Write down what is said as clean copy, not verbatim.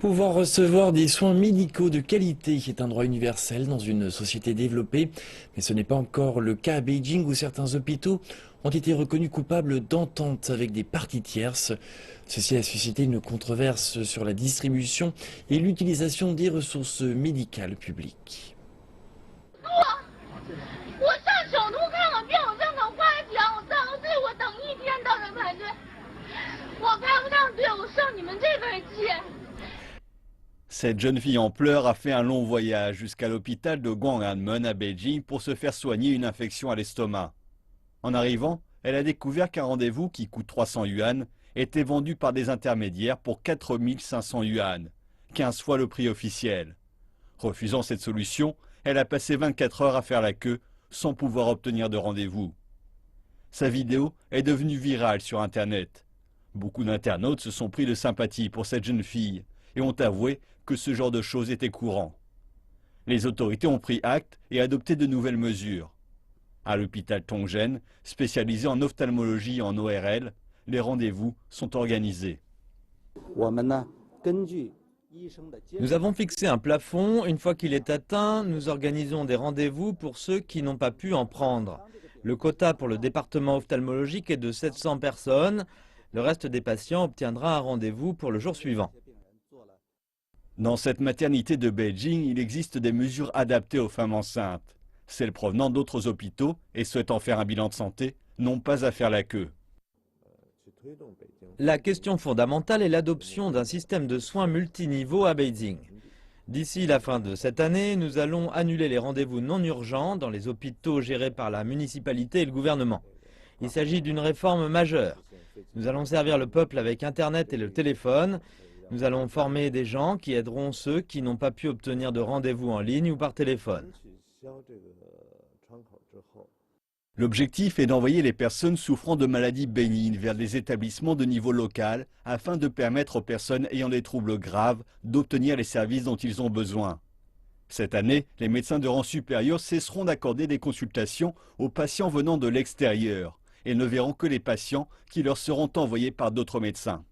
Pouvoir recevoir des soins médicaux de qualité est un droit universel dans une société développée, mais ce n'est pas encore le cas à Beijing où certains hôpitaux ont été reconnus coupables d'entente avec des parties tierces. Ceci a suscité une controverse sur la distribution et l'utilisation des ressources médicales publiques. 我上首都看个病，我正等快点，我等队我等一天到人排队，我排不上队，我上你们这边去。 Cette jeune fille en pleurs a fait un long voyage jusqu'à l'hôpital de Gwanghwamun à Beijing pour se faire soigner une infection à l'estomac. En arrivant, elle a découvert qu'un rendez-vous qui coûte 300 yuan était vendu par des intermédiaires pour 4500 yuan, 15 fois le prix officiel. Refusant cette solution, elle a passé 24 heures à faire la queue sans pouvoir obtenir de rendez-vous. Sa vidéo est devenue virale sur Internet. Beaucoup d'internautes se sont pris de sympathie pour cette jeune fille et ont avoué que ce genre de choses était courant. Les autorités ont pris acte et adopté de nouvelles mesures. À l'hôpital Tongzhen, spécialisé en ophtalmologie et en ORL, les rendez-vous sont organisés. Nous avons fixé un plafond. Une fois qu'il est atteint, nous organisons des rendez-vous pour ceux qui n'ont pas pu en prendre. Le quota pour le département ophtalmologique est de 700 personnes. Le reste des patients obtiendra un rendez-vous pour le jour suivant. Dans cette maternité de Beijing, il existe des mesures adaptées aux femmes enceintes. Celles provenant d'autres hôpitaux et souhaitant faire un bilan de santé n'ont pas à faire la queue. La question fondamentale est l'adoption d'un système de soins multiniveaux à Beijing. D'ici la fin de cette année, nous allons annuler les rendez-vous non urgents dans les hôpitaux gérés par la municipalité et le gouvernement. Il s'agit d'une réforme majeure. Nous allons servir le peuple avec Internet et le téléphone. Nous allons former des gens qui aideront ceux qui n'ont pas pu obtenir de rendez-vous en ligne ou par téléphone. L'objectif est d'envoyer les personnes souffrant de maladies bénignes vers des établissements de niveau local afin de permettre aux personnes ayant des troubles graves d'obtenir les services dont ils ont besoin. Cette année, les médecins de rang supérieur cesseront d'accorder des consultations aux patients venant de l'extérieur et ne verront que les patients qui leur seront envoyés par d'autres médecins.